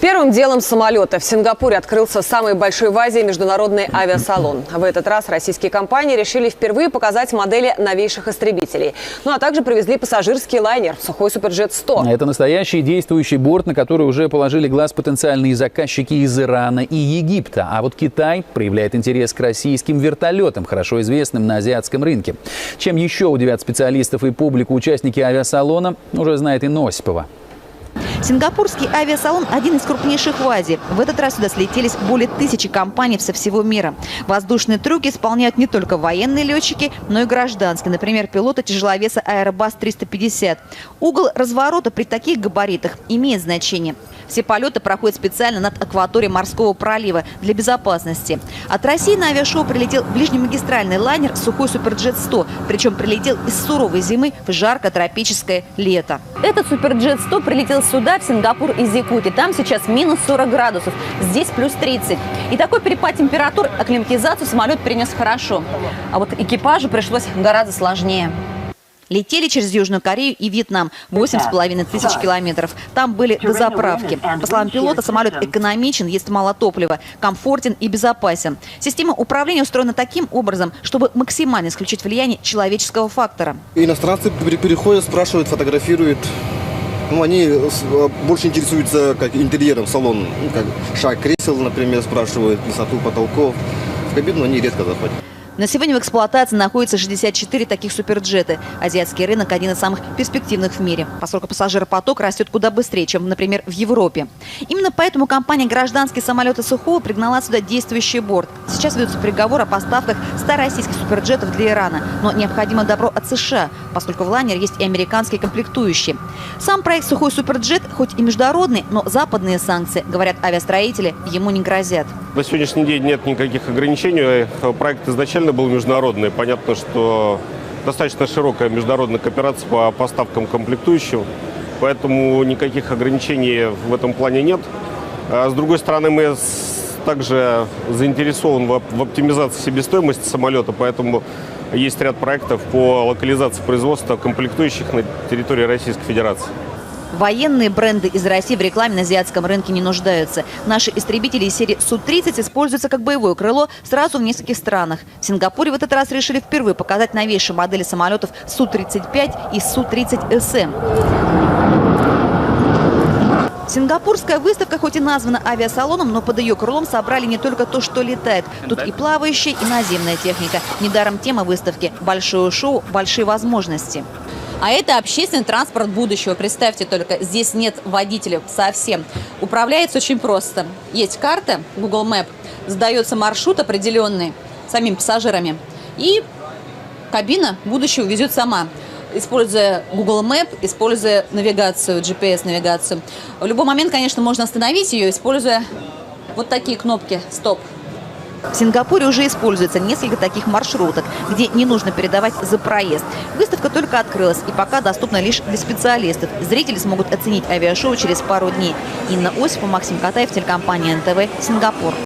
Первым делом самолета. В Сингапуре открылся самый большой в Азии международный авиасалон. В этот раз российские компании решили впервые показать модели новейших истребителей. Ну а также привезли пассажирский лайнер «Сухой Суперджет-100». Это настоящий действующий борт, на который уже положили глаз потенциальные заказчики из Ирана и Египта. А вот Китай проявляет интерес к российским вертолетам, хорошо известным на азиатском рынке. Чем еще удивят специалистов и публику участники авиасалона, уже знает Инна Осипова. Сингапурский авиасалон – один из крупнейших в Азии. В этот раз сюда слетелись более 1000 компаний со всего мира. Воздушные трюки исполняют не только военные летчики, но и гражданские. Например, пилоты тяжеловеса Airbus 350. Угол разворота при таких габаритах имеет значение. Все полеты проходят специально над акваторией морского пролива для безопасности. От России на авиашоу прилетел ближнемагистральный лайнер «Сухой Суперджет-100». Причем прилетел из суровой зимы в жаркое тропическое лето. Этот Суперджет-100 прилетел сюда, в Сингапур из Якутии. Там сейчас минус 40 градусов, здесь плюс 30. И такой перепад температур акклиматизацию самолет перенес хорошо. А вот экипажу пришлось гораздо сложнее. Летели через Южную Корею и Вьетнам 8500 километров. Там были дозаправки. По словам пилота, самолет экономичен, есть мало топлива, комфортен и безопасен. Система управления устроена таким образом, чтобы максимально исключить влияние человеческого фактора. Иностранцы переходят, спрашивают, фотографируют. Они больше интересуются как интерьером салона. Как шаг кресел, например, спрашивают, высоту потолков. В кабину они редко заходят. На сегодня в эксплуатации находится 64 таких суперджета. Азиатский рынок – один из самых перспективных в мире, поскольку пассажиропоток растет куда быстрее, чем, например, в Европе. Именно поэтому компания «Гражданские самолеты Сухого» пригнала сюда действующий борт. Сейчас ведутся переговоры о поставках 100 российских суперджетов для Ирана. Но необходимо добро от США, поскольку в лайнере есть и американские комплектующие. Сам проект «Сухой Суперджет» хоть и международный, но западные санкции, говорят авиастроители, ему не грозят. На сегодняшний день нет никаких ограничений. Проект изначально был международный. Понятно, что достаточно широкая международная кооперация по поставкам комплектующих, поэтому никаких ограничений в этом плане нет. А с другой стороны, мы также заинтересованы в оптимизации себестоимости самолета, поэтому есть ряд проектов по локализации производства комплектующих на территории Российской Федерации. Военные бренды из России в рекламе на азиатском рынке не нуждаются. Наши истребители из серии Су-30 используются как боевое крыло сразу в нескольких странах. В Сингапуре в этот раз решили впервые показать новейшие модели самолетов Су-35 и Су-30СМ. Сингапурская выставка хоть и названа авиасалоном, но под ее крылом собрали не только то, что летает. Тут и плавающая, и наземная техника. Недаром тема выставки – большое шоу, большие возможности. А это общественный транспорт будущего. Представьте только, здесь нет водителей совсем. Управляется очень просто. Есть карта, Google Map, задается маршрут определенный самими пассажирами. И кабина будущего везет сама, используя Google Map, используя навигацию, GPS-навигацию. В любой момент, конечно, можно остановить ее, используя вот такие кнопки «Стоп». В Сингапуре уже используется несколько таких маршруток, где не нужно передавать за проезд. Выставка только открылась и пока доступна лишь для специалистов. Зрители смогут оценить авиашоу через пару дней. Инна Осипова, Максим Катаев, телекомпания НТВ, Сингапур.